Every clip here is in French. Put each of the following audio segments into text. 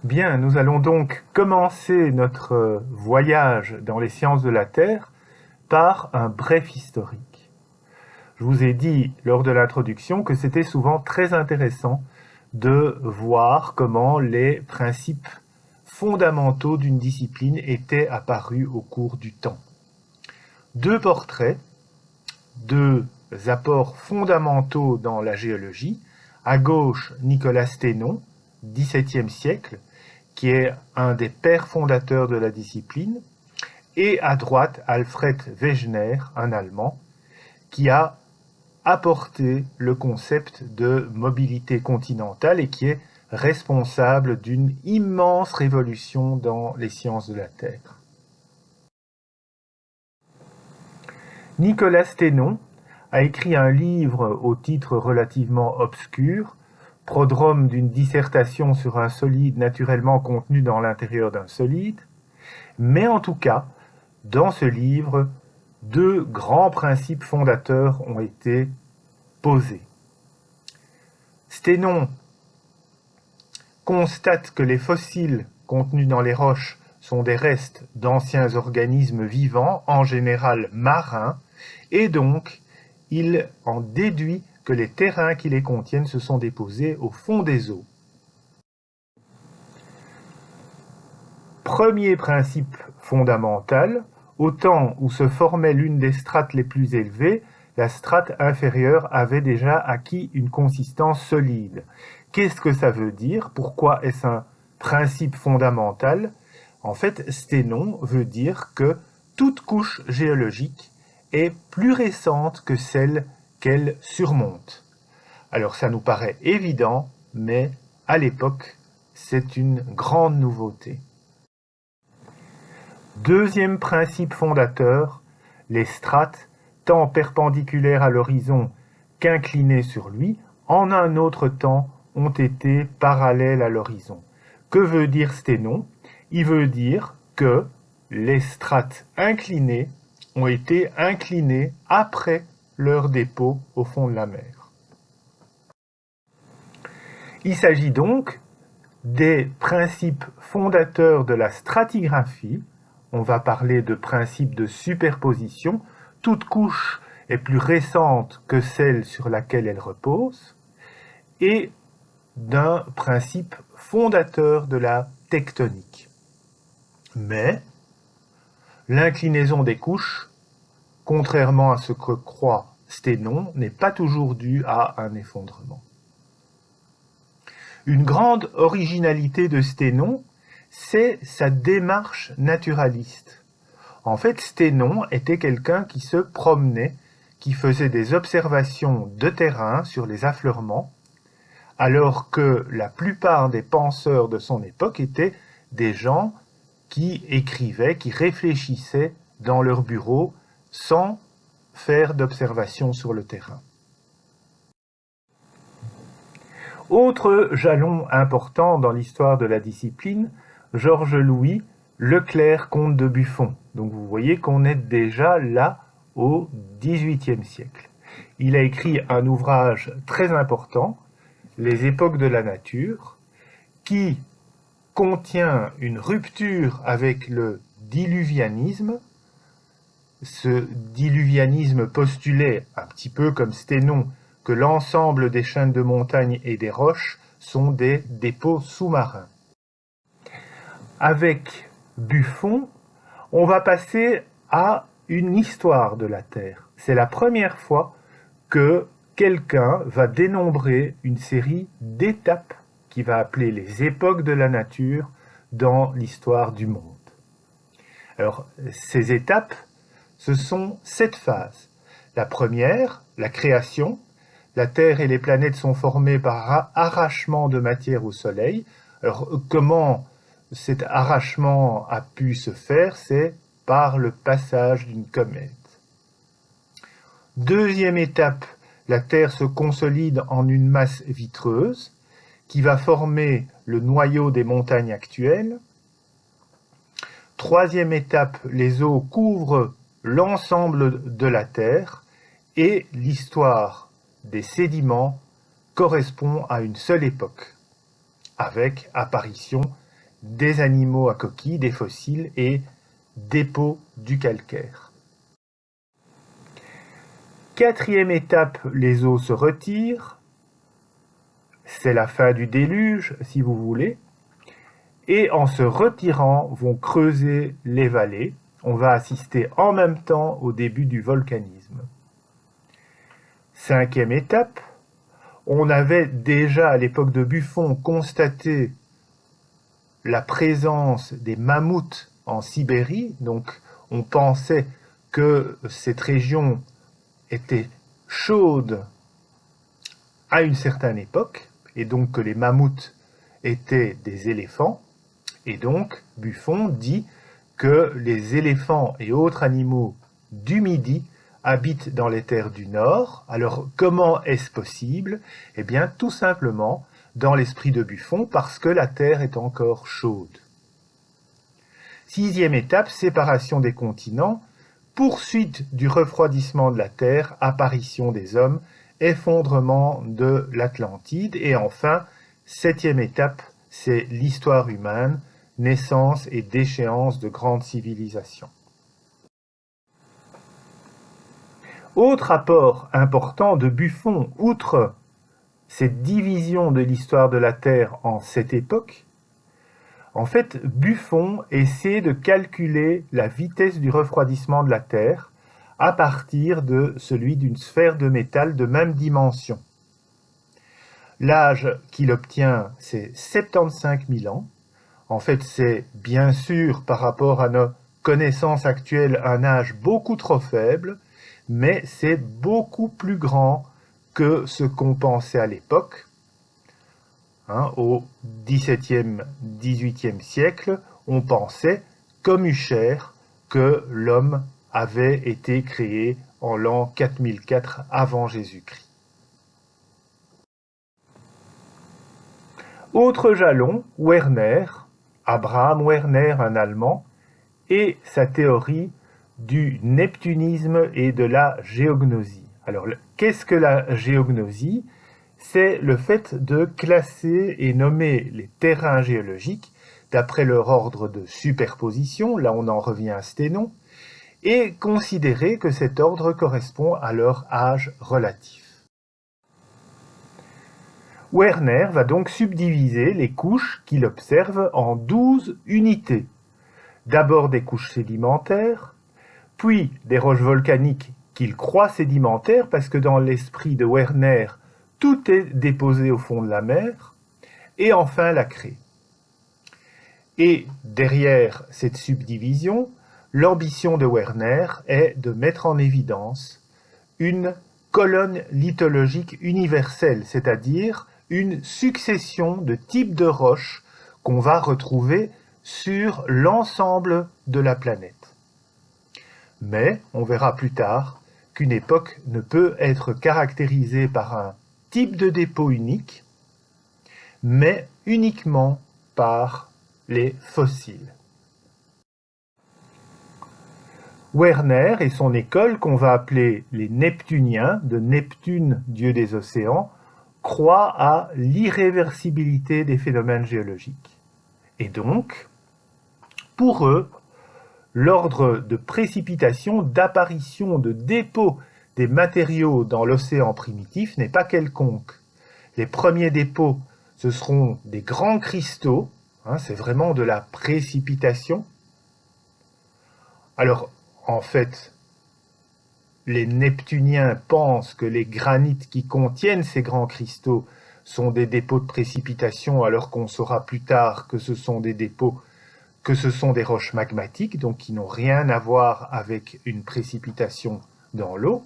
Bien, nous allons donc commencer notre voyage dans les sciences de la Terre par un bref historique. Je vous ai dit lors de l'introduction que c'était souvent très intéressant de voir comment les principes fondamentaux d'une discipline étaient apparus au cours du temps. Deux portraits, deux apports fondamentaux dans la géologie. À gauche, Nicolas Sténon, XVIIe siècle, qui est un des pères fondateurs de la discipline, et à droite, Alfred Wegener, un Allemand, qui a apporté le concept de mobilité continentale et qui est responsable d'une immense révolution dans les sciences de la Terre. Nicolas Sténon a écrit un livre au titre relativement obscur, prodrome d'une dissertation sur un solide naturellement contenu dans l'intérieur d'un solide, mais en tout cas, dans ce livre, deux grands principes fondateurs ont été posés. Sténon constate que les fossiles contenus dans les roches sont des restes d'anciens organismes vivants, en général marins, et donc il en déduit que les terrains qui les contiennent se sont déposés au fond des eaux. Premier principe fondamental, au temps où se formait l'une des strates les plus élevées, la strate inférieure avait déjà acquis une consistance solide. Qu'est-ce que ça veut dire? Pourquoi est-ce un principe fondamental? En fait, Sténon veut dire que toute couche géologique est plus récente que celle qu'elle surmonte. Alors ça nous paraît évident, mais à l'époque, c'est une grande nouveauté. Deuxième principe fondateur, les strates, tant perpendiculaires à l'horizon qu'inclinées sur lui, en un autre temps ont été parallèles à l'horizon. Que veut dire Sténon? Il veut dire que les strates inclinées ont été inclinées après leur dépôt au fond de la mer. Il s'agit donc des principes fondateurs de la stratigraphie. On va parler de principe de superposition. Toute couche est plus récente que celle sur laquelle elle repose, et d'un principe fondateur de la tectonique. Mais l'inclinaison des couches, contrairement à ce que croit Sténon, n'est pas toujours due à un effondrement. Une grande originalité de Sténon, c'est sa démarche naturaliste. En fait, Sténon était quelqu'un qui se promenait, qui faisait des observations de terrain sur les affleurements, alors que la plupart des penseurs de son époque étaient des gens qui écrivaient, qui réfléchissaient dans leur bureau sans faire d'observations sur le terrain. Autre jalon important dans l'histoire de la discipline, Georges Louis Leclerc, comte de Buffon. Donc vous voyez qu'on est déjà là au XVIIIe siècle. Il a écrit un ouvrage très important, Les époques de la nature, qui contient une rupture avec le diluvianisme. Ce diluvianisme postulait, un petit peu comme Sténon, que l'ensemble des chaînes de montagnes et des roches sont des dépôts sous-marins. Avec Buffon, on va passer à une histoire de la Terre. C'est la première fois que quelqu'un va dénombrer une série d'étapes qu'il va appeler les époques de la nature dans l'histoire du monde. Alors, ces étapes, ce sont 7 phases. La première, la création. La Terre et les planètes sont formées par arrachement de matière au Soleil. Alors, comment cet arrachement a pu se faire? C'est par le passage d'une comète. Deuxième étape, la Terre se consolide en une masse vitreuse qui va former le noyau des montagnes actuelles. Troisième étape, les eaux couvrent l'ensemble de la Terre et l'histoire des sédiments correspond à une seule époque, avec apparition des animaux à coquilles, des fossiles et dépôts du calcaire. Quatrième étape, les eaux se retirent. C'est la fin du déluge, si vous voulez. Et en se retirant, vont creuser les vallées. On va assister en même temps au début du volcanisme. Cinquième étape, on avait déjà à l'époque de Buffon constaté la présence des mammouths en Sibérie. Donc on pensait que cette région était chaude à une certaine époque, et donc que les mammouths étaient des éléphants. Et donc Buffon dit que les éléphants et autres animaux du Midi habitent dans les terres du Nord. Alors comment est-ce possible? Eh bien tout simplement dans l'esprit de Buffon, parce que la Terre est encore chaude. Sixième étape, séparation des continents, poursuite du refroidissement de la Terre, apparition des hommes, effondrement de l'Atlantide. Et enfin, septième étape, c'est l'histoire humaine, naissance et déchéance de grandes civilisations. Autre apport important de Buffon, outre cette division de l'histoire de la Terre en 7 époques, en fait, Buffon essaie de calculer la vitesse du refroidissement de la Terre à partir de celui d'une sphère de métal de même dimension. L'âge qu'il obtient, c'est 75 000 ans. En fait, c'est bien sûr, par rapport à nos connaissances actuelles, un âge beaucoup trop faible, mais c'est beaucoup plus grand que ce qu'on pensait à l'époque. Au XVIIe, XVIIIe siècle, on pensait, comme Usher, que l'homme avait été créé en l'an 4004 avant Jésus-Christ. Autre jalon, Werner, Abraham Werner, un Allemand, et sa théorie du neptunisme et de la géognosie. Alors, qu'est-ce que la géognosie? C'est le fait de classer et nommer les terrains géologiques d'après leur ordre de superposition, là on en revient à Sténon, et considérer que cet ordre correspond à leur âge relatif. Werner va donc subdiviser les couches qu'il observe en 12 unités. D'abord des couches sédimentaires, puis des roches volcaniques qu'il croit sédimentaires, parce que dans l'esprit de Werner, tout est déposé au fond de la mer, et enfin la craie. Et derrière cette subdivision, l'ambition de Werner est de mettre en évidence une colonne lithologique universelle, c'est-à-dire une succession de types de roches qu'on va retrouver sur l'ensemble de la planète. Mais on verra plus tard qu'une époque ne peut être caractérisée par un type de dépôt unique, mais uniquement par les fossiles. Werner et son école, qu'on va appeler les Neptuniens, de Neptune, dieu des océans, croient à l'irréversibilité des phénomènes géologiques. Et donc, pour eux, l'ordre de précipitation, d'apparition, de dépôt des matériaux dans l'océan primitif n'est pas quelconque. Les premiers dépôts, ce seront des grands cristaux, c'est vraiment de la précipitation. Alors, en fait, les Neptuniens pensent que les granites qui contiennent ces grands cristaux sont des dépôts de précipitation, alors qu'on saura plus tard que ce sont des dépôts, que ce sont des roches magmatiques, donc qui n'ont rien à voir avec une précipitation dans l'eau.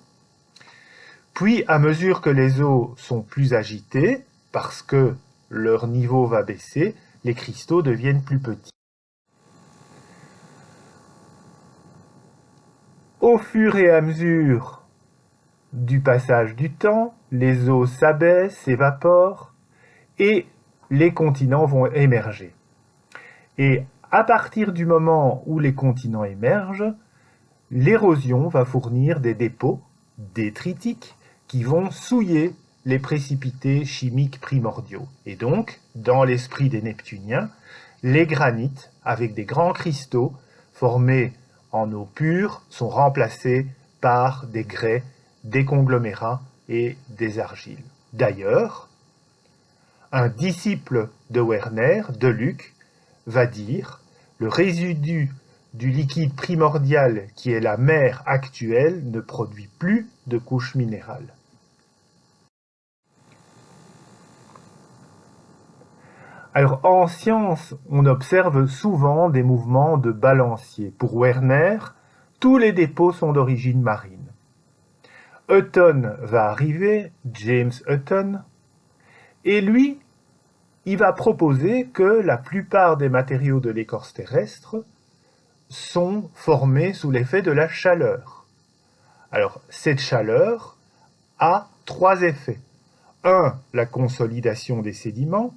Puis, à mesure que les eaux sont plus agitées, parce que leur niveau va baisser, les cristaux deviennent plus petits. Au fur et à mesure du passage du temps, les eaux s'abaissent, s'évaporent, et les continents vont émerger. Et à partir du moment où les continents émergent, l'érosion va fournir des dépôts détritiques qui vont souiller les précipités chimiques primordiaux. Et donc, dans l'esprit des Neptuniens, les granites, avec des grands cristaux formés en eau pure, sont remplacés par des grès, des conglomérats et des argiles. D'ailleurs, un disciple de Werner, Deluc, va dire « Le résidu du liquide primordial qui est la mer actuelle ne produit plus de couche minérale. » Alors, en science, on observe souvent des mouvements de balancier. Pour Werner, tous les dépôts sont d'origine marine. Hutton va arriver, James Hutton, et lui, il va proposer que la plupart des matériaux de l'écorce terrestre sont formés sous l'effet de la chaleur. Alors, cette chaleur a trois effets. Un, la consolidation des sédiments,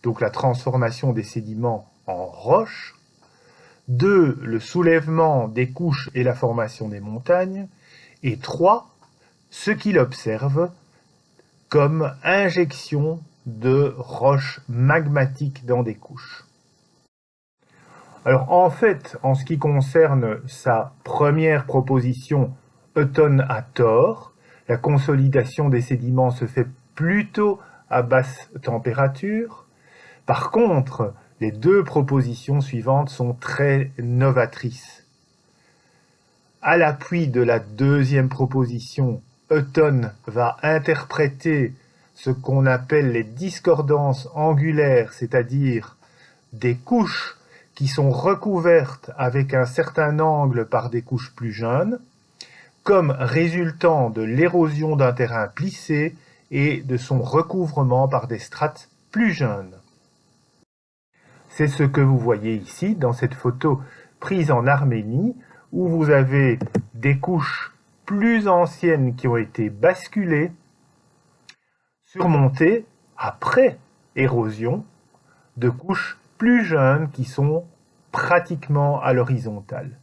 donc la transformation des sédiments en roches. 2, le soulèvement des couches et la formation des montagnes. Et 3, ce qu'il observe comme injection de roches magmatiques dans des couches. Alors en fait, en ce qui concerne sa première proposition, Hutton a tort. La consolidation des sédiments se fait plutôt à basse température. Par contre, les deux propositions suivantes sont très novatrices. À l'appui de la deuxième proposition, Hutton va interpréter ce qu'on appelle les discordances angulaires, c'est-à-dire des couches qui sont recouvertes avec un certain angle par des couches plus jeunes, comme résultant de l'érosion d'un terrain plissé et de son recouvrement par des strates plus jeunes. C'est ce que vous voyez ici dans cette photo prise en Arménie, où vous avez des couches plus anciennes qui ont été basculées, surmontées, après érosion, de couches plus jeunes qui sont pratiquement à l'horizontale.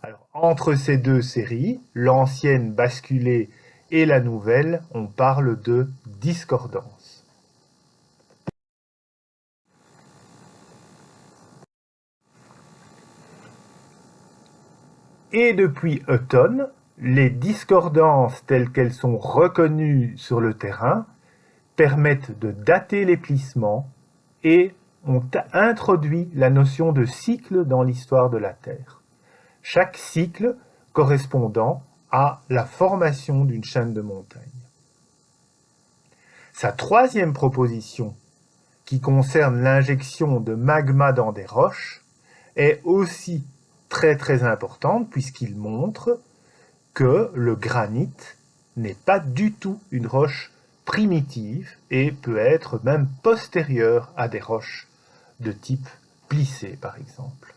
Alors, entre ces deux séries, l'ancienne basculée et la nouvelle, on parle de discordance. Et depuis Hutton, les discordances telles qu'elles sont reconnues sur le terrain permettent de dater les plissements et ont introduit la notion de cycle dans l'histoire de la Terre. Chaque cycle correspondant à la formation d'une chaîne de montagnes. Sa troisième proposition, qui concerne l'injection de magma dans des roches, est aussi très importante puisqu'il montre que le granit n'est pas du tout une roche primitive et peut être même postérieure à des roches de type plissé par exemple.